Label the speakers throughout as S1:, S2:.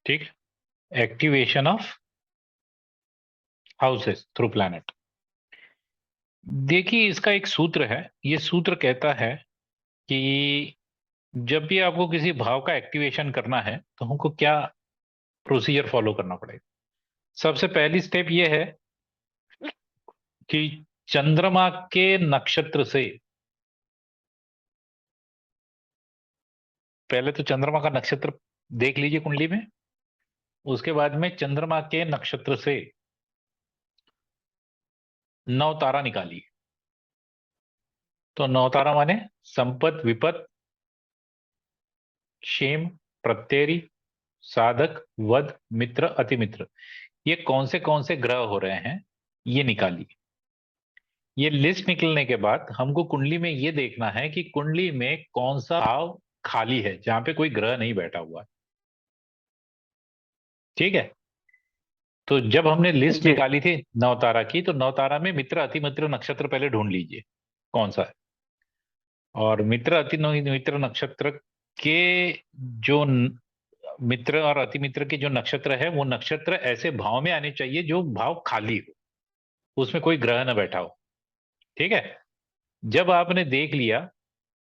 S1: ठीक है। Activation of houses through planet. देखिए, इसका एक सूत्र है। ये सूत्र कहता है कि जब भी आपको किसी भाव का एक्टिवेशन करना है तो हमको क्या प्रोसीजर फॉलो करना पड़ेगा। सबसे पहली स्टेप ये है कि चंद्रमा के नक्षत्र से, पहले तो चंद्रमा का नक्षत्र देख लीजिए कुंडली में। उसके बाद में चंद्रमा के नक्षत्र से नौ तारा निकालिए। तो नौ तारा माने संपत, विपत, क्षेम, प्रत्येरी, साधक, वध, मित्र, अतिमित्र। ये कौन से ग्रह हो रहे हैं, ये निकालिए। ये लिस्ट निकलने के बाद हमको कुंडली में ये देखना है कि कुंडली में कौन सा भाव खाली है जहां पे कोई ग्रह नहीं बैठा हुआ है। ठीक है। तो जब हमने लिस्ट
S2: जी।
S1: निकाली थी नवतारा की, तो नवतारा में मित्र, अतिमित्र नक्षत्र पहले ढूंढ लीजिए कौन सा है। और मित्र, अति मित्र नक्षत्र के जो मित्र और अतिमित्र के जो नक्षत्र है, वो नक्षत्र ऐसे भाव में आने चाहिए जो भाव खाली हो, उसमें कोई ग्रह न बैठा हो। ठीक है। जब आपने देख लिया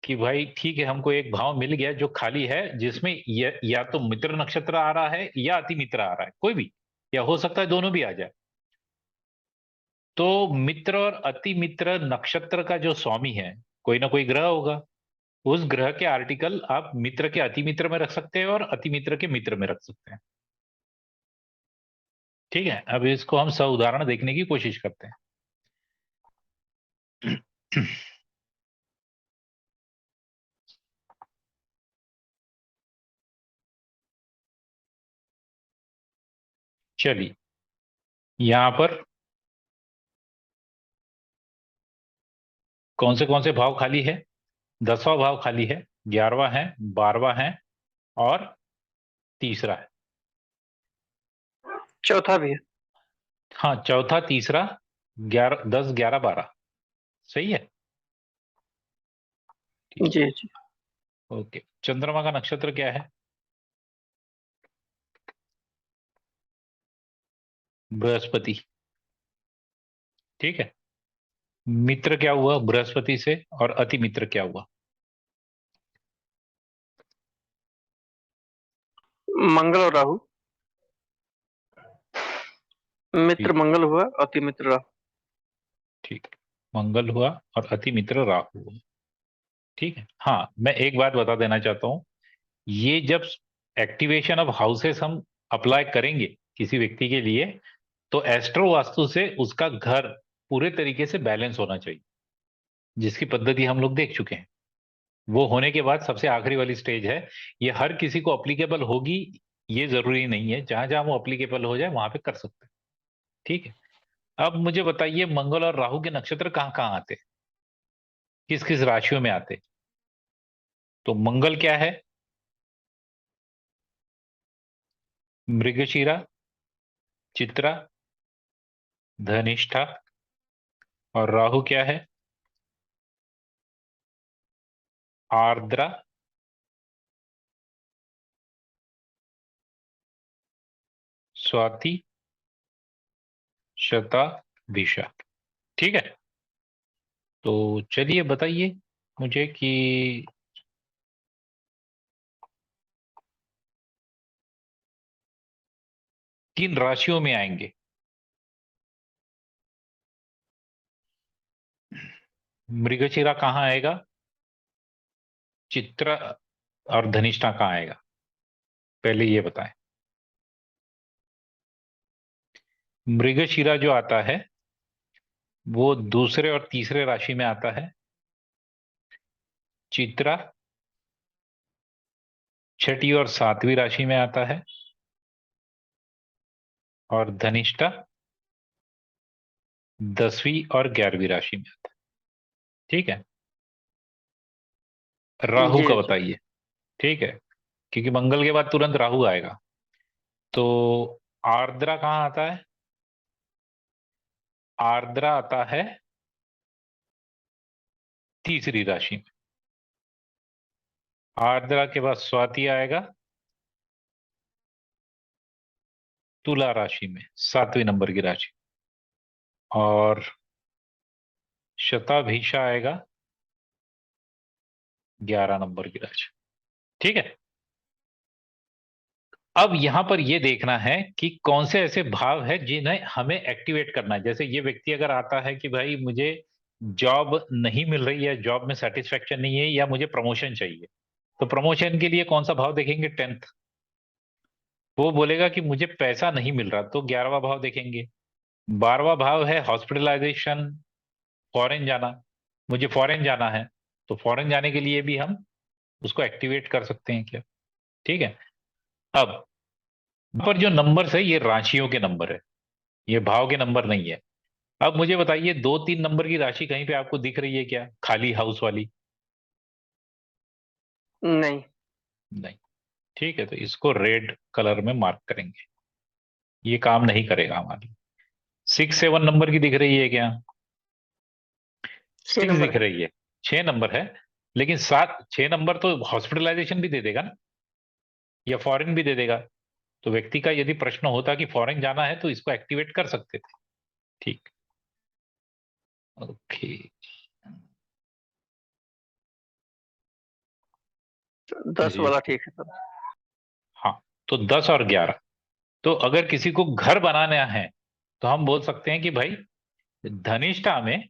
S1: कि भाई ठीक है, हमको एक भाव मिल गया जो खाली है, जिसमें या तो मित्र नक्षत्र आ रहा है या अति मित्र आ रहा है, कोई भी, या हो सकता है दोनों भी आ जाए। तो मित्र और अति मित्र नक्षत्र का जो स्वामी है, कोई ना कोई ग्रह होगा। उस ग्रह के आर्टिकल आप मित्र के अति मित्र में रख सकते हैं और अति मित्र के मित्र में रख सकते हैं। ठीक है। अब इसको हम उदाहरण देखने की कोशिश करते हैं। चलिए, यहां पर कौन से भाव खाली है। 10वां भाव खाली है, 11वां है, 12वां है और तीसरा है।
S2: चौथा भी है।
S1: हाँ, चौथा, तीसरा, 11, 10, 11, 12। सही है। ठीक
S2: जी जी।
S1: है। ओके, चंद्रमा का नक्षत्र क्या है? बृहस्पति। ठीक है। मित्र क्या हुआ बृहस्पति से, और अति मित्र क्या हुआ?
S2: मंगल और राहु। मित्र
S1: ठीक।
S2: मंगल हुआ, अति मित्र राहु।
S1: ठीक। मंगल हुआ और अति मित्र राहु हुआ। ठीक है। हाँ, मैं एक बात बता देना चाहता हूं। ये जब एक्टिवेशन ऑफ हाउसेस हम अप्लाई करेंगे किसी व्यक्ति के लिए, तो एस्ट्रो वास्तु से उसका घर पूरे तरीके से बैलेंस होना चाहिए, जिसकी पद्धति हम लोग देख चुके हैं। वो होने के बाद सबसे आखिरी वाली स्टेज है। ये हर किसी को अप्लीकेबल होगी, ये जरूरी नहीं है। जहां जहां वो अप्लीकेबल हो जाए वहां पे कर सकते हैं। ठीक है। अब मुझे बताइए, मंगल और राहु के नक्षत्र कहाँ कहाँ आते, किस किस राशियों में आते? तो मंगल क्या है? मृगशिरा, चित्रा, धनिष्ठा। और राहु क्या है? आर्द्रा, स्वाति, शता, विशा। ठीक है। तो चलिए बताइए मुझे कि किन राशियों में आएंगे। मृगशिरा कहाँ आएगा, चित्र और धनिष्ठा कहाँ आएगा, पहले ये बताएं। मृगशिरा जो आता है वो दूसरे और तीसरे राशि में आता है। चित्रा छठी और सातवीं राशि में आता है। और धनिष्ठा 10वीं और 11वीं राशि में आता है। ठीक है। राहु
S2: जी
S1: का
S2: जी।
S1: बताइए। ठीक है, क्योंकि मंगल के बाद तुरंत राहु आएगा। तो आर्द्रा कहाँ आता है? आर्द्रा आता है तीसरी राशि में। आर्द्रा के बाद स्वाति आएगा तुला राशि में 7वें नंबर की राशि, और शताभिषा आएगा 11 नंबर की राशि। ठीक है। अब यहां पर यह देखना है कि कौन से ऐसे भाव है जिन्हें हमें एक्टिवेट करना है। जैसे ये व्यक्ति अगर आता है कि भाई मुझे जॉब नहीं मिल रही है, जॉब में सेटिस्फेक्शन नहीं है, या मुझे प्रमोशन चाहिए, तो प्रमोशन के लिए कौन सा भाव देखेंगे? 10th। वो बोलेगा कि मुझे पैसा नहीं मिल रहा, तो 11वां भाव देखेंगे। 12वां भाव है हॉस्पिटलाइजेशन, फॉरेन जाना, मुझे फॉरेन जाना है, तो फॉरेन जाने के लिए भी हम उसको एक्टिवेट कर सकते हैं क्या? ठीक है। अब यहाँ पर जो नंबर्स है ये राशियों के नंबर है, ये भाव के नंबर नहीं है। अब मुझे बताइए 2-3 नंबर की राशि कहीं पे आपको दिख रही है क्या, खाली हाउस वाली?
S2: नहीं।
S1: नहीं। ठीक है, तो इसको रेड कलर में मार्क करेंगे, ये काम नहीं करेगा हमारे। 6-7 नंबर की दिख रही है क्या?
S2: 6
S1: सिक्स
S2: नंबर
S1: दिख
S2: है।
S1: रही है, 6 नंबर है, लेकिन 6 नंबर तो हॉस्पिटलाइजेशन भी दे देगा ना, या फॉरेन भी दे देगा। तो व्यक्ति का यदि प्रश्न होता कि फॉरेन जाना है तो इसको एक्टिवेट कर सकते थे। ठीक। ओके।
S2: 10
S1: जी।
S2: वाला ठीक है सर।
S1: हाँ, तो 10 और 11। तो अगर किसी को घर बनाना है तो हम बोल सकते हैं कि भाई धनिष्ठा में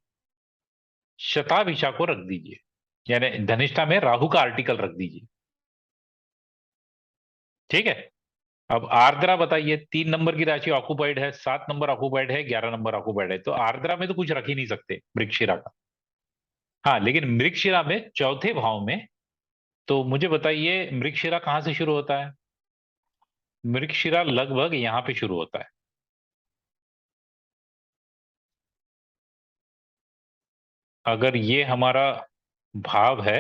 S1: शताभिषा को रख दीजिए, यानी धनिष्ठा में राहु का आर्टिकल रख दीजिए। ठीक है। अब आर्द्रा बताइए, 3 नंबर की राशि ऑक्युपाइड है, 7 नंबर ऑक्युपाइड है, 11 नंबर ऑक्युपाइड है, तो आर्द्रा में तो कुछ रख ही नहीं सकते मृगशिरा का। हाँ, लेकिन मृगशिरा में चौथे भाव में, तो मुझे बताइए मृगशिरा कहां से शुरू होता है? मृगशिरा लगभग यहां पे शुरू होता है। अगर ये हमारा भाव है,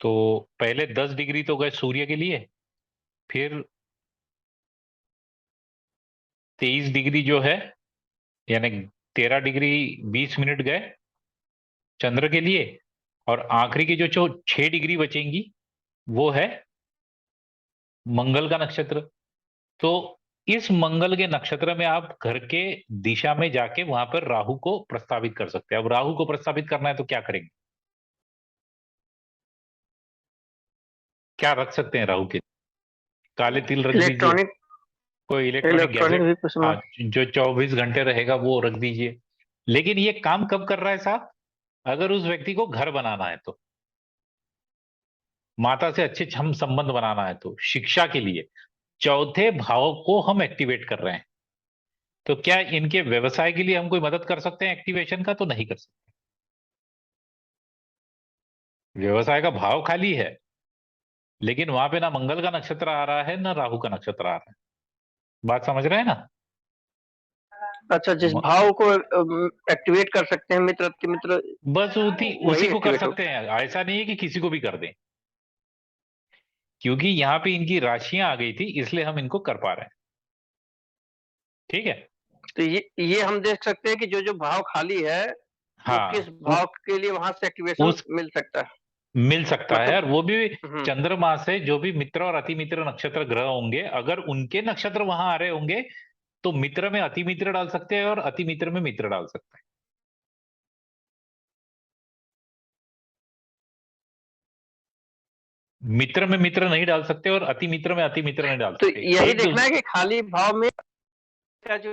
S1: तो पहले 10 डिग्री तो गए सूर्य के लिए, फिर 23 डिग्री जो है, यानी 13 डिग्री 20 मिनट गए चंद्र के लिए, और आखिरी की जो 6 डिग्री बचेंगी वो है मंगल का नक्षत्र। तो इस मंगल के नक्षत्र में आप घर के दिशा में जाके वहां पर राहु को प्रस्तावित कर सकते हैं। अब राहु को प्रस्तावित करना है तो क्या करेंगे? क्या रख सकते हैं राहु के? काले तिल रख दीजिए,
S2: इलेक्ट्रॉनिक
S1: कोई इलेक्ट्रॉनिक
S2: इलेक्ट्रॉनिक
S1: गैजेट।
S2: भी कुछ
S1: हाँ,
S2: सामान।
S1: जो 24 घंटे रहेगा वो रख दीजिए। लेकिन ये काम कब कर रहा है साहब? अगर उस व्यक्ति को घर बनाना है तो, माता से अच्छे हम संबंध बनाना है तो, शिक्षा के लिए चौथे भाव को हम एक्टिवेट कर रहे हैं। तो क्या इनके व्यवसाय के लिए हम कोई मदद कर सकते हैं एक्टिवेशन का? तो नहीं कर सकते। व्यवसाय का भाव खाली है, लेकिन वहां पे ना मंगल का नक्षत्र आ रहा है ना राहु का नक्षत्र आ रहा है। बात समझ रहे हैं ना?
S2: अच्छा, जिस
S1: म-
S2: भाव को एक्टिवेट कर सकते हैं मित्र अति मित्र,
S1: बस
S2: वही
S1: उसी को कर
S2: एक्टिवेट
S1: सकते
S2: होगा।
S1: हैं, ऐसा नहीं है कि किसी को भी कर दें, क्योंकि यहाँ पे इनकी राशियां आ गई थी इसलिए हम इनको कर पा रहे हैं। ठीक है।
S2: तो ये हम देख सकते हैं कि जो जो भाव खाली है वो किस
S1: हाँ,
S2: भाव के लिए वहां से एक्टिवेशन
S1: उस
S2: मिल सकता है।
S1: मिल सकता है,
S2: मतलब
S1: और वो भी
S2: हम्म।
S1: चंद्रमा से जो भी मित्र और अति मित्र नक्षत्र ग्रह होंगे, अगर उनके नक्षत्र वहां आ रहे होंगे तो मित्र में अति मित्र डाल सकते हैं और अति मित्र में मित्र डाल सकते हैं। मित्र में मित्र नहीं डाल सकते और अति मित्र में अति मित्र नहीं डाल
S2: तो
S1: सकते।
S2: यही
S1: एक
S2: देखना है
S1: दूसरे
S2: कि खाली भाव में का जो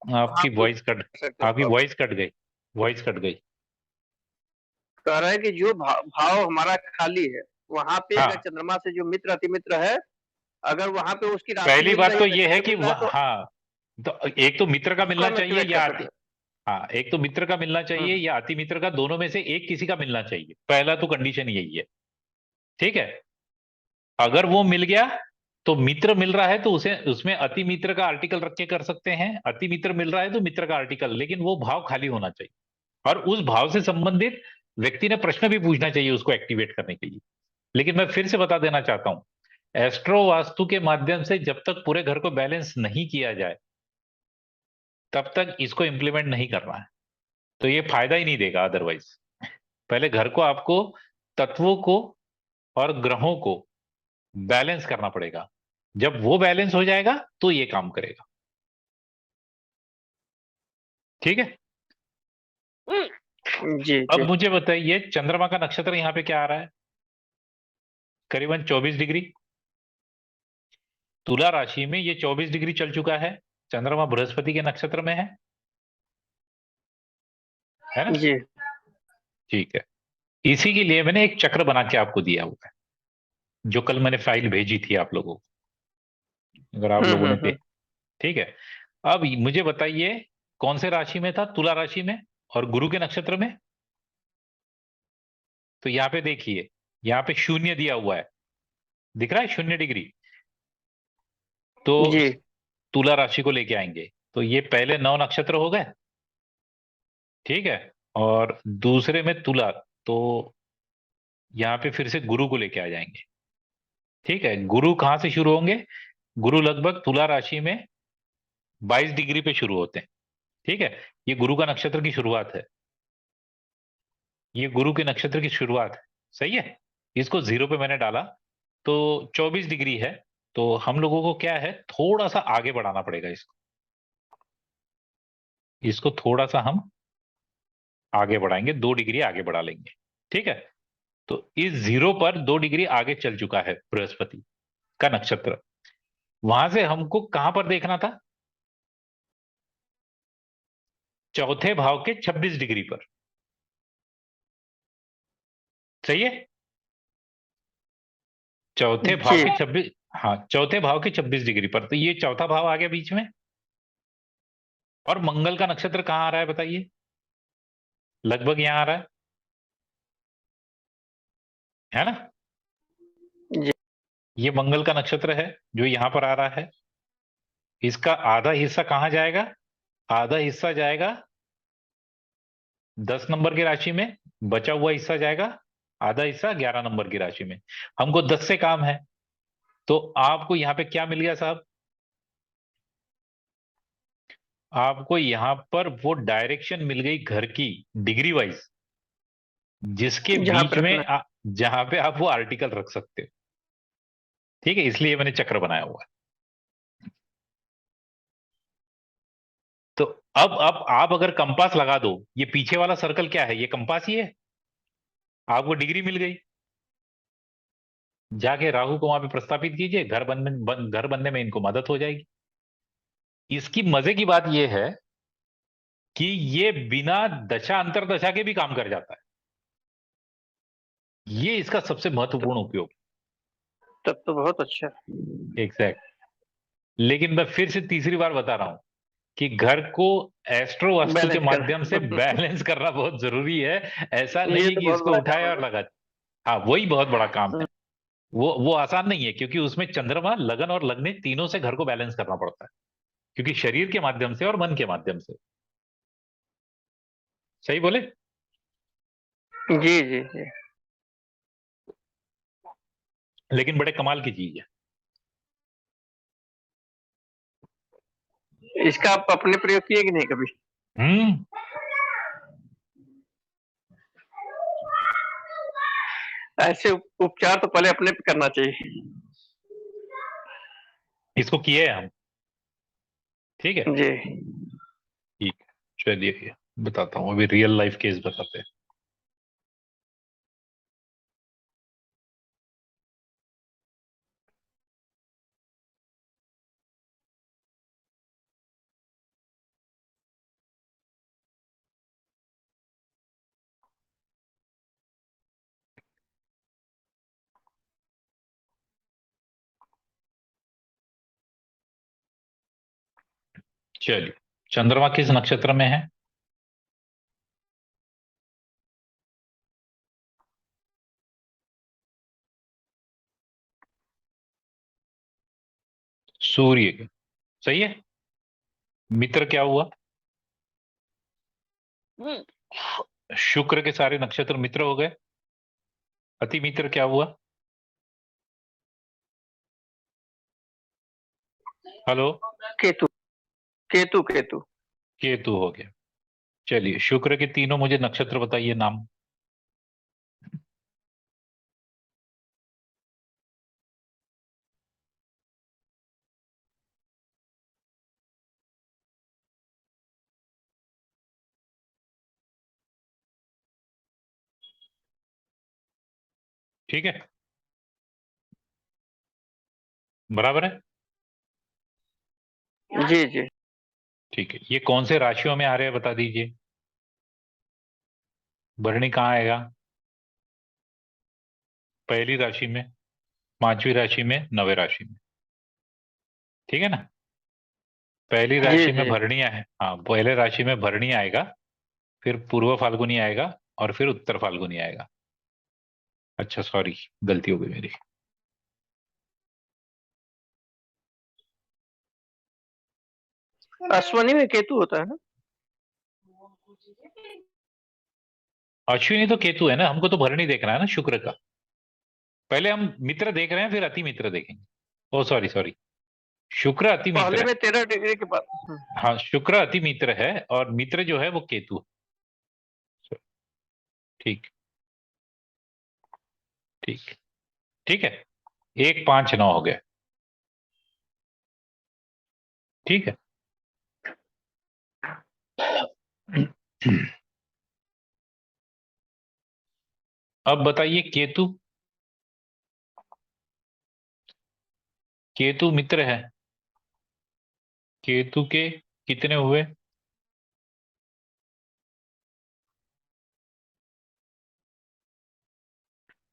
S2: वहां
S1: आपकी
S2: पे
S1: वॉइस कट
S2: सकते
S1: आपकी
S2: हैं।
S1: वॉइस कट गई, वॉइस कट गई।
S2: कह रहा है कि जो भाव हमारा खाली है वहां पे अगर
S1: हाँ,
S2: चंद्रमा से जो मित्र अति मित्र है, अगर वहां पे उसकी राशि
S1: पहली
S2: मिल
S1: बात
S2: रही
S1: तो
S2: है,
S1: ये है
S2: नक्षत्र
S1: कि
S2: मिल रहा है, तो
S1: हाँ, तो एक तो मित्र का
S2: उसको
S1: मिलना
S2: हम
S1: चाहिए
S2: एक्टिवेट कर
S1: या
S2: सकते
S1: अति,
S2: हैं।
S1: हाँ, एक तो मित्र का मिलना चाहिए
S2: हम्म।
S1: या अति मित्र का, दोनों में से एक किसी का मिलना चाहिए, पहला तो कंडीशन यही है। ठीक है। अगर वो मिल गया तो मित्र मिल रहा है तो उसे उसमें अति मित्र का आर्टिकल रख के कर सकते हैं, अति मित्र मिल रहा है तो मित्र का आर्टिकल, लेकिन वो भाव खाली होना चाहिए और उस भाव से संबंधित व्यक्ति ने प्रश्न भी पूछना चाहिए उसको एक्टिवेट करने के लिए। लेकिन मैं फिर से बता देना चाहता हूं, एस्ट्रो वास्तु के माध्यम से जब तक पूरे घर को बैलेंस नहीं किया जाए तब तक इसको इंप्लीमेंट नहीं करना है, तो ये फायदा ही नहीं देगा अदरवाइज। पहले घर को आपको तत्वों को और ग्रहों को बैलेंस करना पड़ेगा। जब वो बैलेंस हो जाएगा तो ये काम करेगा। ठीक है।
S2: जी
S1: अब
S2: जी
S1: मुझे बताइए, चंद्रमा का नक्षत्र यहां पे क्या आ रहा है? करीबन 24 डिग्री। तुला राशि में ये 24 डिग्री चल चुका है। चंद्रमा बृहस्पति के नक्षत्र में है ना?
S2: जी।
S1: ठीक है। इसी के लिए मैंने एक चक्र बना के आपको दिया हुआ है, जो कल मैंने फाइल भेजी थी आप लोगों को, अगर आप लोगों ने
S2: हम्म।
S1: देख। ठीक है। अब मुझे बताइए, कौन से राशि में था? तुला राशि में, और गुरु के नक्षत्र में। तो यहाँ पे देखिए, यहाँ पे शून्य दिया हुआ है, दिख रहा है 0 डिग्री। तो
S2: जी
S1: तुला राशि को लेके आएंगे, तो ये पहले 9 नक्षत्र हो गए। ठीक है। और दूसरे में तुला, तो यहाँ पे फिर से गुरु को लेके आ जाएंगे। ठीक है। गुरु कहाँ से शुरू होंगे? गुरु लगभग तुला राशि में 22 डिग्री पे शुरू होते हैं। ठीक है। ये गुरु का नक्षत्र की शुरुआत है। ये गुरु के नक्षत्र की शुरुआत है। सही है। इसको 0 पे मैंने डाला, तो 24 डिग्री है। तो हम लोगों को क्या है, थोड़ा सा आगे बढ़ाना पड़ेगा इसको। इसको थोड़ा सा हम आगे बढ़ाएंगे, 2 डिग्री आगे बढ़ा लेंगे। ठीक है। तो इस 0 पर 2 डिग्री आगे चल चुका है बृहस्पति का नक्षत्र। वहां से हमको कहां पर देखना था? चौथे भाव के 26 डिग्री पर। सही है। चौथे भाव
S2: जी।
S1: के 26, हाँ, चौथे भाव के 26 डिग्री पर। तो ये चौथा भाव आ गया बीच में। और मंगल का नक्षत्र कहाँ आ रहा है बताइए? लगभग यहां आ रहा है ना?
S2: जी
S1: ये मंगल का नक्षत्र है जो यहां पर आ रहा है। इसका आधा हिस्सा कहाँ जाएगा? आधा हिस्सा जाएगा 10 नंबर की राशि में, बचा हुआ हिस्सा जाएगा, आधा हिस्सा 11 नंबर की राशि में। हमको 10 से काम है। तो आपको यहाँ पे क्या मिल गया साहब? आपको यहाँ पर वो डायरेक्शन मिल गई घर की, डिग्री वाइज, जिसके
S2: जहाँ
S1: बीच
S2: पे
S1: में
S2: रखना
S1: जहां पे आप वो आर्टिकल रख सकते हो। ठीक है। इसलिए मैंने चक्र बनाया हुआ है। तो अब आप अगर कंपास लगा दो, ये पीछे वाला सर्कल क्या है? ये कंपास ही है। आपको डिग्री मिल गई। जाके राहु को वहां पे प्रस्तापित कीजिए, घर बनने में इनको मदद हो जाएगी। इसकी मजे की बात यह है कि ये बिना दशा अंतरदशा के भी काम कर जाता है। ये इसका सबसे
S2: तो
S1: महत्वपूर्ण उपयोग।
S2: तब तो बहुत अच्छा है।
S1: एग्जैक्ट। लेकिन मैं फिर से तीसरी बार बता रहा हूं कि घर को एस्ट्रो वास्तु के
S2: बैलेंस कर
S1: माध्यम से बैलेंस करना बहुत जरूरी है। ऐसा नहीं
S2: ये
S1: है
S2: तो
S1: कि
S2: बहुत
S1: इसको
S2: बड़ा काम
S1: उठाए
S2: है
S1: और
S2: भाई।
S1: लगा। हाँ, वही बहुत बड़ा काम है। वो आसान नहीं है, क्योंकि उसमें चंद्रमा, लगन और लग्नि तीनों से घर को बैलेंस करना पड़ता है, क्योंकि शरीर के माध्यम से और मन के माध्यम से। सही बोले?
S2: जी जी जी।
S1: लेकिन बड़े कमाल की चीज है।
S2: इसका आप अपने प्रयोग किए कि नहीं कभी?
S1: हम्म।
S2: ऐसे उपचार तो पहले अपने पे करना चाहिए।
S1: इसको किए हैं हम। ठीक है।
S2: जी
S1: ठीक है। चलिए बताता हूँ, अभी रियल लाइफ केस बताते हैं। चलिए, चंद्रमा किस नक्षत्र में है? सूर्य के। सही है। मित्र क्या हुआ? शुक्र के सारे नक्षत्र मित्र हो गए। अति मित्र क्या हुआ? हेलो?
S2: केतु केतु केतु।
S1: केतु हो गया। चलिए, शुक्र के तीनों मुझे नक्षत्र बताइए, नाम। ठीक है, बराबर है।
S2: जी जी।
S1: ठीक है, ये कौन से राशियों में आ रहे हैं बता दीजिए। भरणी कहाँ आएगा? पहली राशि में, पांचवी राशि में, नवे राशि में। ठीक है ना। पहली
S2: जी
S1: राशि में
S2: जी।
S1: भरणी है, हाँ, पहले राशि में भरणी आएगा, फिर पूर्व फाल्गुनी आएगा, और फिर उत्तर फाल्गुनी आएगा। अच्छा सॉरी, गलती हो गई मेरी।
S2: अश्वनी में केतु होता है ना?
S1: अश्विनी तो केतु है ना, हमको तो भरणी देखना है ना, शुक्र का। पहले हम मित्र देख रहे हैं, फिर अति मित्र देखेंगे। ओ सॉरी सॉरी, शुक्र अति
S2: पहले
S1: मित्र है।
S2: में 13 डिग्री के बाद।
S1: हाँ, शुक्र अति मित्र है, और मित्र जो है वो केतु है। ठीक, ठीक, ठीक है। 1 5 9 हो गया। ठीक है। अब बताइए केतु। केतु मित्र है। केतु के कितने हुए?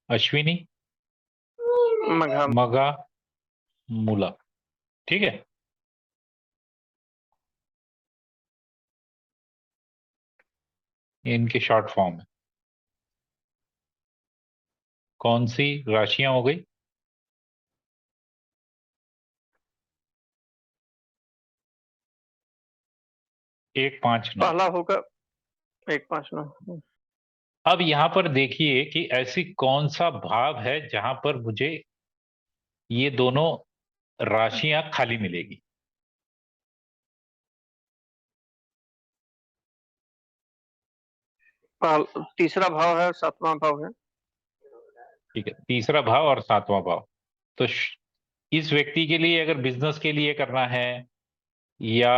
S1: अश्विनी,
S2: मघा।
S1: मघा, मूला। ठीक है। ये इनके शॉर्ट फॉर्म है। कौन सी राशियां हो गई? 1 5 9।
S2: पहला होगा 1 5 9।
S1: अब यहां पर देखिए कि ऐसी कौन सा भाव है जहां पर मुझे ये दोनों राशियां खाली मिलेगी।
S2: तीसरा भाव है और 7वां भाव है।
S1: ठीक है, तीसरा भाव और 7वां भाव। तो इस व्यक्ति के लिए अगर बिजनेस के लिए करना है, या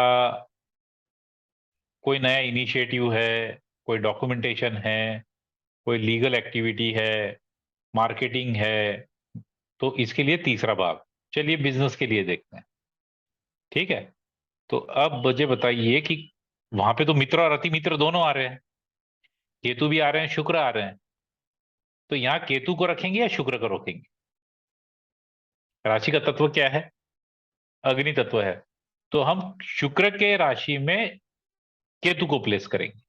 S1: कोई नया इनिशिएटिव है, कोई डॉक्यूमेंटेशन है, कोई लीगल एक्टिविटी है, मार्केटिंग है, तो इसके लिए तीसरा भाव। चलिए बिजनेस के लिए देखते हैं। ठीक है। तो अब मुझे बताइए कि वहां पे तो मित्र और अति मित्र दोनों आ रहे हैं, केतु भी आ रहे हैं, शुक्र आ रहे हैं। तो यहाँ केतु को रखेंगे या शुक्र को रखेंगे? राशि का तत्व क्या है? अग्नि तत्व है। तो हम शुक्र के राशि में केतु को प्लेस करेंगे।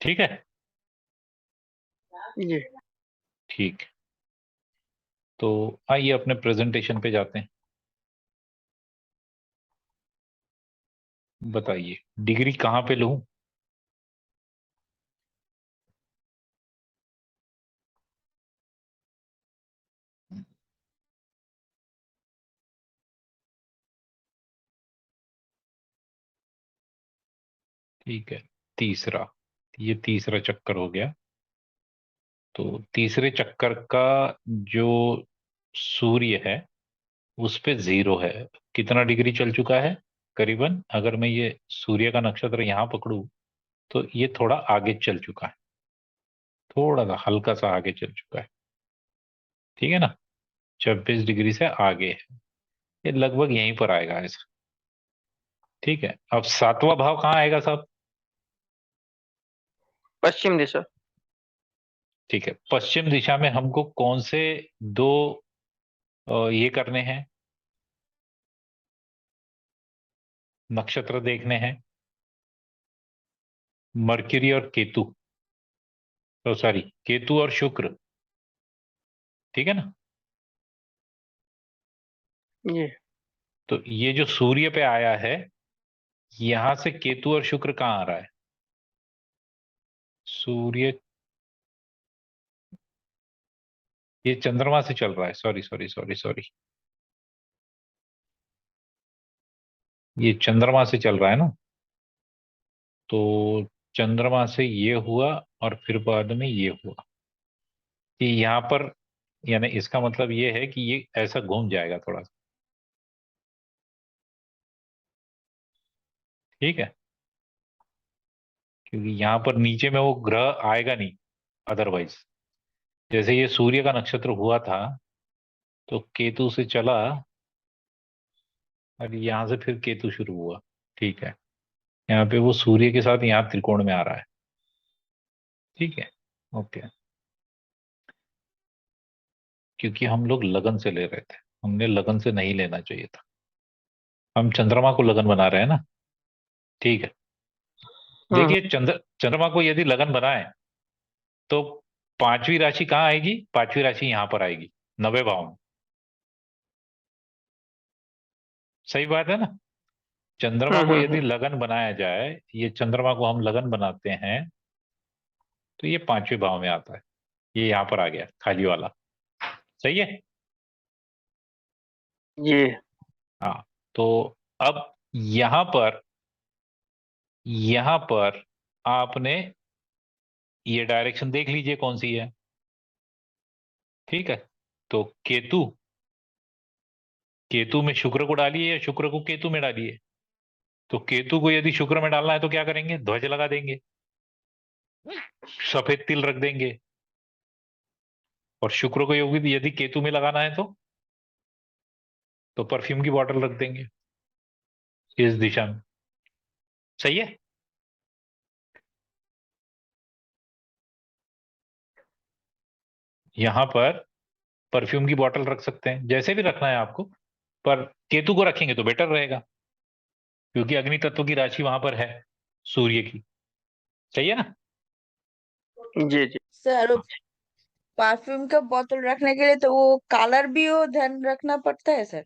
S1: ठीक है।
S2: जी।
S1: ठीक। तो आइए अपने प्रेजेंटेशन पे जाते हैं। बताइए डिग्री कहाँ पे लूं? ठीक है, तीसरा। ये तीसरा चक्कर हो गया। तो तीसरे चक्कर का जो सूर्य है उस पे 0 है। कितना डिग्री चल चुका है? करीबन, अगर मैं ये सूर्य का नक्षत्र यहां पकड़ू, तो ये थोड़ा आगे चल चुका है। थोड़ा सा हल्का सा आगे चल चुका है। ठीक है ना। 26 डिग्री से आगे है। ये लगभग यहीं पर आएगा ऐसा। ठीक है, अब 7वां भाव कहाँ आएगा साहब?
S2: पश्चिम दिशा।
S1: ठीक है, पश्चिम दिशा में हमको कौन से दो ये करने हैं, नक्षत्र देखने हैं? मर्क्यूरी और केतु। तो सॉरी, केतु और शुक्र। ठीक है ना।
S2: जी।
S1: तो ये जो सूर्य पे आया है, यहां से केतु और शुक्र कहाँ आ रहा है? सूर्य, ये चंद्रमा से चल रहा है। सॉरी सॉरी सॉरी सॉरी, ये चंद्रमा से चल रहा है ना। तो चंद्रमा से ये हुआ, और फिर बाद में ये हुआ, कि यहाँ पर, यानी इसका मतलब ये है कि ये ऐसा घूम जाएगा थोड़ा सा। ठीक है। क्योंकि यहाँ पर नीचे में वो ग्रह आएगा नहीं अदरवाइज। जैसे ये सूर्य का नक्षत्र हुआ था तो केतु से चला और यहाँ से फिर केतु शुरू हुआ। ठीक है, यहाँ पे वो सूर्य के साथ यहाँ त्रिकोण में आ रहा है। ठीक है, ओके। क्योंकि हम लोग लगन से ले रहे थे, हमने लगन से नहीं लेना चाहिए था। हम चंद्रमा को लगन बना रहे हैं ना। ठीक है,
S2: हम्म।
S1: देखिए चंद्रमा को यदि लगन बनाए तो पांचवी राशि कहाँ आएगी? पांचवी राशि यहां पर आएगी, 90 भाव में। सही बात है ना। चंद्रमा को यदि
S2: हम्म।
S1: लगन बनाया जाए, ये चंद्रमा को हम लगन बनाते हैं तो ये पांचवें भाव में आता है। ये यहां पर आ गया खाली वाला। सही है।
S2: जी।
S1: हाँ, तो अब यहां पर आपने ये डायरेक्शन देख लीजिए कौन सी है। ठीक है, तो केतु, केतु में शुक्र को डालिए या शुक्र को केतु में डालिए। तो केतु को यदि शुक्र में डालना है तो क्या करेंगे? ध्वज लगा देंगे, सफेद तिल रख देंगे। और शुक्र को यदि यदि केतु में लगाना है तो परफ्यूम की बॉटल रख देंगे इस दिशा में। सही है। यहां पर परफ्यूम की बॉटल रख सकते हैं, जैसे भी रखना है आपको। पर केतु को रखेंगे तो बेटर रहेगा, क्योंकि अग्नि तत्व की राशि वहां पर है, सूर्य की। सही है ना।
S2: जी जी।
S3: सर, परफ्यूम का बोतल रखने के लिए तो वो कलर भी वो ध्यान रखना पड़ता है सर,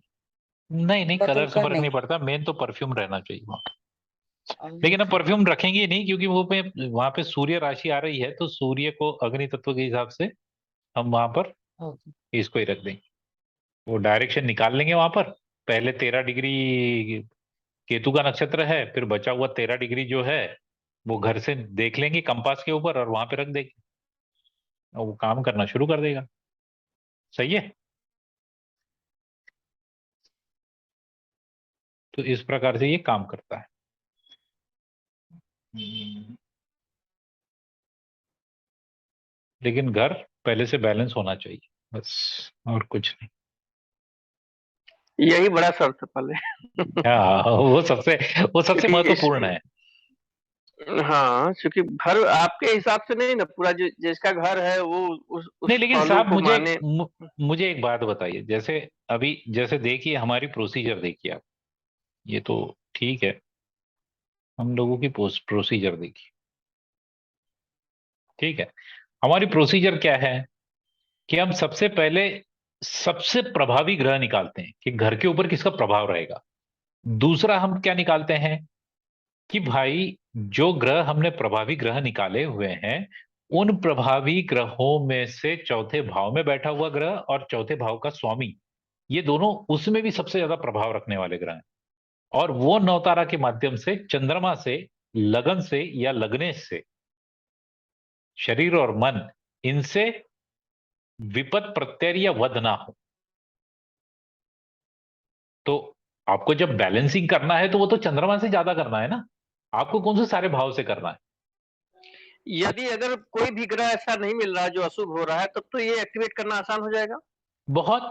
S1: नहीं नहीं,
S3: बोतल
S1: कलर से
S3: का
S1: फर्क
S3: नहीं।
S1: नहीं पड़ता, मेन तो परफ्यूम रहना चाहिए वहां। लेकिन अब
S3: ओके।
S1: परफ्यूम रखेंगे ही नहीं, क्योंकि वो पे वहां पे सूर्य राशि आ रही है, तो सूर्य को अग्नि तत्व के हिसाब से हम वहां पर
S3: ओके।
S1: इसको ही रख देंगे। वो डायरेक्शन निकाल लेंगे वहां पर। पहले 13 डिग्री केतु का नक्षत्र है, फिर बचा हुआ 13 डिग्री जो है वो घर से देख लेंगे कंपास के ऊपर और वहां पे रख देंगे, और वो काम करना शुरू कर देगा। सही है। तो इस प्रकार से ये काम करता है। लेकिन घर पहले से बैलेंस होना चाहिए, बस, और कुछ नहीं।
S2: यही बड़ा शर्त है पहले।
S1: हाँ, वो सबसे
S2: क्योंकि इस
S1: महत्वपूर्ण है।
S2: हाँ, क्योंकि घर आपके हिसाब से नहीं ना, पूरा जो जिसका घर है वो
S1: नहीं,
S2: उस
S1: लेकिन
S2: पहलू
S1: साहब
S2: को माने।
S1: मुझे एक बात बताइए। जैसे अभी, जैसे देखिए हमारी प्रोसीजर देखिए आप। ये तो ठीक है, हम लोगों की प्रोसीजर देखिए। ठीक है, हमारी प्रोसीजर क्या है कि हम सबसे पहले सबसे प्रभावी ग्रह निकालते हैं कि घर के ऊपर किसका प्रभाव रहेगा। दूसरा हम क्या निकालते हैं कि भाई जो ग्रह हमने प्रभावी ग्रह निकाले हुए हैं, उन प्रभावी ग्रहों में से चौथे भाव में बैठा हुआ ग्रह और चौथे भाव का स्वामी, ये दोनों उसमें भी सबसे ज्यादा प्रभाव रखने वाले ग्रह हैं। और वो नवतारा के माध्यम से चंद्रमा से, लगन से या लग्नेश से, शरीर और मन, इनसे विपद प्रत्यय या वध ना हो। तो आपको जब बैलेंसिंग करना है तो वो तो चंद्रमा से ज्यादा करना है ना। आपको कौन से सारे भाव से करना है?
S2: यदि अगर कोई भी ग्रह ऐसा नहीं मिल रहा है जो अशुभ हो रहा है, तब तो ये एक्टिवेट करना आसान हो जाएगा।
S1: बहुत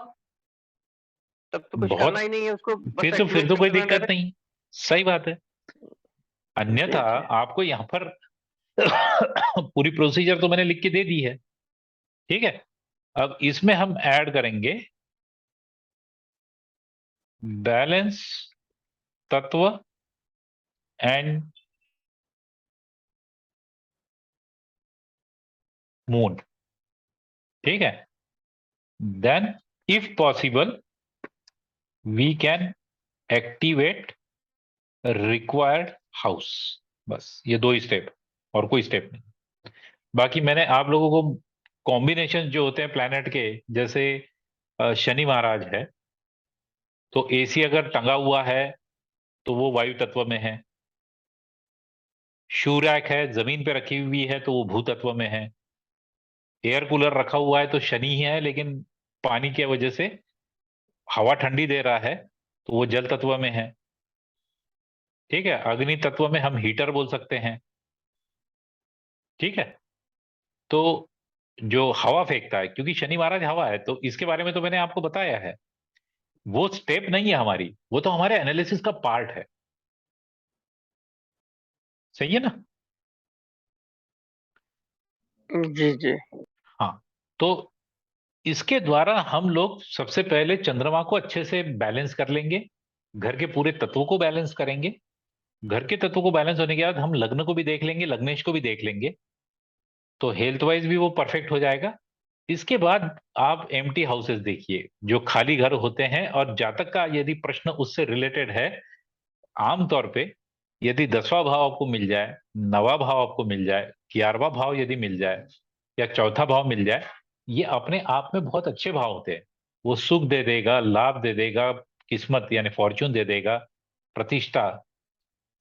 S2: तब तो कुछ करना
S1: बहुत।
S2: ही नहीं है, उसको बस
S1: फिर
S2: एक्टिवेट
S1: तो
S2: कर
S1: कोई
S2: देना
S1: दिक्कत
S2: डायरेक्ट।
S1: नहीं। सही बात है। अन्यथा
S2: जी जी।
S1: आपको यहां पर पूरी प्रोसीजर तो मैंने लिख के दे दी है। ठीक है, अब इसमें हम ऐड करेंगे बैलेंस तत्व एंड मून। ठीक है, then if possible we can activate required house. बस ये दो ही स्टेप, और कोई स्टेप नहीं। बाकी मैंने आप लोगों को कॉम्बिनेशन जो होते हैं प्लैनेट के, जैसे शनि महाराज है तो एसी अगर टंगा हुआ है तो वो वायु तत्व में है। शूरैक है, जमीन पे रखी हुई है तो वो भू तत्व में है। एयर कूलर रखा हुआ है तो शनि ही है, लेकिन पानी की वजह से हवा ठंडी दे रहा है तो वो जल तत्व में है। ठीक है, अग्नि तत्व में हम हीटर बोल सकते हैं। ठीक है। तो जो हवा फेंकता है, क्योंकि शनि महाराज हवा है, तो इसके बारे में तो मैंने आपको बताया है। वो स्टेप नहीं है हमारी, वो तो हमारे एनालिसिस का पार्ट है। सही है ना?
S2: जी जी।
S1: हाँ। तो इसके द्वारा हम लोग सबसे पहले चंद्रमा को अच्छे से बैलेंस कर लेंगे, घर के पूरे तत्वों को बैलेंस करेंगे। घर के तत्वों को बैलेंस होने के बाद हम लग्न को भी देख लेंगे, लग्नेश को भी देख लेंगे, तो हेल्थ वाइज भी वो परफेक्ट हो जाएगा। इसके बाद आप एम्प्टी हाउसेस देखिए, जो खाली घर होते हैं, और जातक का यदि प्रश्न उससे रिलेटेड है, आमतौर पे यदि 10वां भाव आपको मिल जाए, 9वां भाव आपको मिल जाए, 11वां भाव यदि मिल जाए, या चौथा भाव मिल जाए, ये अपने आप में बहुत अच्छे भाव होते हैं। वो सुख दे देगा, लाभ दे देगा, किस्मत यानी फॉर्च्यून दे देगा, प्रतिष्ठा,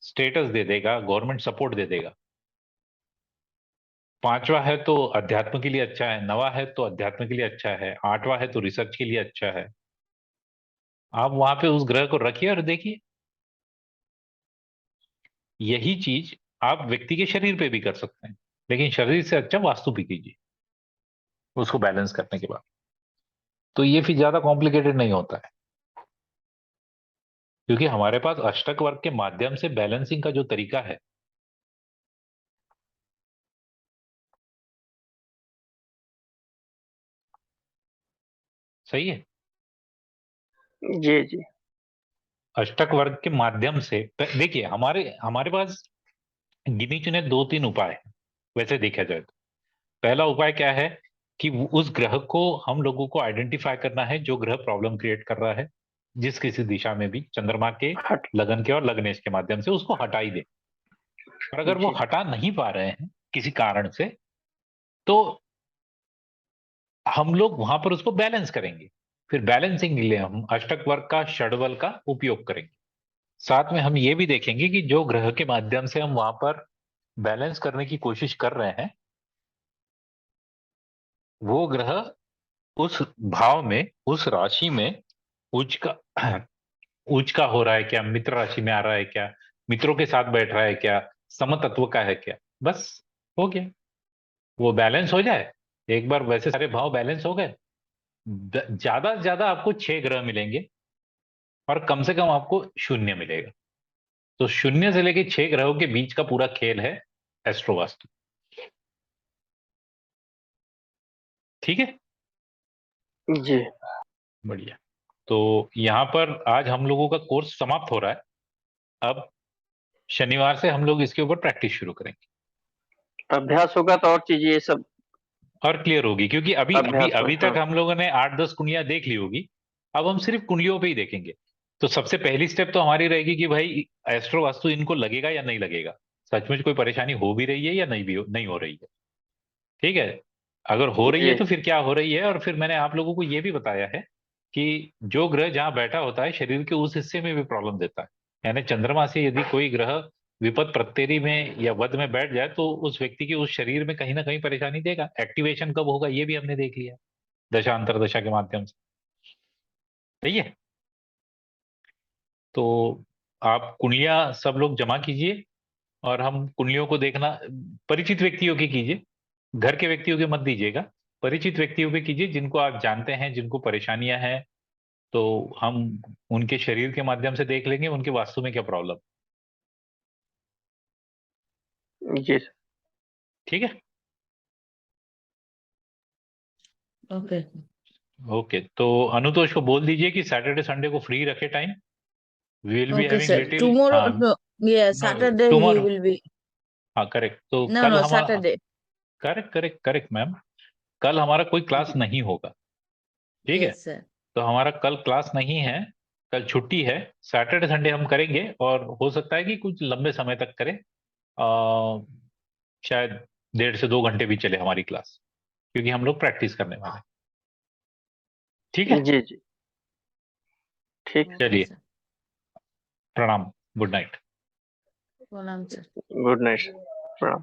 S1: स्टेटस दे देगा, गवर्नमेंट सपोर्ट दे देगा। 5वां है तो अध्यात्म के लिए अच्छा है, 9वां है तो अध्यात्म के लिए अच्छा है, 8वां है तो रिसर्च के लिए अच्छा है। आप वहां पे उस ग्रह को रखिए और देखिए। यही चीज आप व्यक्ति के शरीर पे भी कर सकते हैं, लेकिन शरीर से अच्छा वास्तु भी कीजिए उसको बैलेंस करने के बाद। तो ये फिर ज्यादा कॉम्प्लिकेटेड नहीं होता है, क्योंकि हमारे पास अष्टक वर्ग के माध्यम से बैलेंसिंग का जो तरीका है। सही है।
S2: जी जी।
S1: अष्टक वर्ग के माध्यम से देखिए, हमारे हमारे पास गिनी चुने 2-3 उपाय हैं, वैसे देखा जाए तो। पहला उपाय क्या है कि उस ग्रह को हम लोगों को आइडेंटिफाई करना है जो ग्रह प्रॉब्लम क्रिएट कर रहा है, जिस किसी दिशा में भी, चंद्रमा के
S2: हट।
S1: लगन के और लग्नेश के माध्यम से उसको हटा ही दे। और अगर वो
S2: जी
S1: हटा नहीं पा रहे हैं किसी कारण से, तो हम लोग वहां पर उसको बैलेंस करेंगे। फिर बैलेंसिंग के लिए हम अष्टक वर्ग का, षडबल का उपयोग करेंगे। साथ में हम ये भी देखेंगे कि जो ग्रह के माध्यम से हम वहां पर बैलेंस करने की कोशिश कर रहे हैं, वो ग्रह उस भाव में, उस राशि में उच्च का उच्च का हो रहा है क्या, मित्र राशि में आ रहा है क्या, मित्रों के साथ बैठ रहा है क्या, समतत्व का है क्या, बस हो गया। वो बैलेंस हो जाए, एक बार वैसे सारे भाव बैलेंस हो गए, ज्यादा से ज्यादा आपको 6 ग्रह मिलेंगे, और कम से कम आपको शून्य मिलेगा। तो शून्य से लेके 6 ग्रहों के बीच का पूरा खेल है एस्ट्रो वास्तु। ठीक है।
S2: जी।
S1: बढ़िया। तो यहाँ पर आज हम लोगों का कोर्स समाप्त हो रहा है। अब शनिवार से हम लोग इसके ऊपर प्रैक्टिस शुरू करेंगे,
S2: अभ्यास होगा तो और चीजें ये सब
S1: और क्लियर होगी, क्योंकि अभी अभी
S2: अभ्यास हो।
S1: अभी तक
S2: हाँ।
S1: हम लोगों ने 8-10 कुंडलियां देख ली होगी। अब हम सिर्फ कुंडलियों पे ही देखेंगे। तो सबसे पहली स्टेप तो हमारी रहेगी कि भाई एस्ट्रो वास्तु इनको लगेगा या नहीं लगेगा, सचमुच कोई परेशानी हो भी रही है या नहीं हो रही है। ठीक है। अगर हो रही है
S2: जी
S1: तो फिर क्या हो रही है, और फिर मैंने आप लोगों को ये भी बताया है कि जो ग्रह जहां बैठा होता है शरीर के उस हिस्से में भी प्रॉब्लम देता है। यानी चंद्रमा से यदि कोई ग्रह विपद प्रत्येरी में या वध में बैठ जाए, तो उस व्यक्ति के उस शरीर में कहीं ना कहीं परेशानी देगा। एक्टिवेशन कब होगा ये भी हमने देख लिया, दशा अंतरदशा के माध्यम से। सही है। तो आप कुंडलियां सब लोग जमा कीजिए, और हम कुंडलियों को देखना परिचित व्यक्तियों की कीजिए, घर के व्यक्तियों के मत दीजिएगा। परिचित व्यक्तियों के कीजिए, जिनको आप जानते हैं, जिनको परेशानियां हैं। तो हम उनके शरीर के माध्यम से देख लेंगे उनके वास्तु में क्या प्रॉब्लम।
S2: जी।
S1: ठीक है।
S3: ओके।
S1: ओके, तो अनुतोष को बोल दीजिए कि सैटरडे संडे को फ्री रखे time. We will be
S3: Okay,
S1: having
S3: sir.
S1: Little,
S3: Tomorrow,
S1: हाँ।
S3: no, yeah,
S1: no,
S3: Saturday he
S1: tomorrow,
S3: will be.
S1: हाँ करेक्ट। तो
S3: No,
S1: कल
S3: no,
S1: हमारा,
S3: Saturday.
S1: Correct correct correct ma'am, कल हमारा कोई क्लास
S3: Ye-
S1: नहीं होगा। ठीक है।
S3: Yes, sir.
S1: तो हमारा कल क्लास नहीं है, कल छुट्टी है। सैटरडे संडे हम करेंगे, और हो सकता है कि कुछ लंबे समय तक करें। शायद 1.5 से 2 घंटे भी चले हमारी क्लास, क्योंकि हम लोग प्रैक्टिस करने वाले हैं। ठीक है।
S2: जी जी। ठीक।
S3: Okay,
S1: चलिए,
S3: sir.
S1: प्रणाम, good night.
S3: Well, sir.
S2: Good night.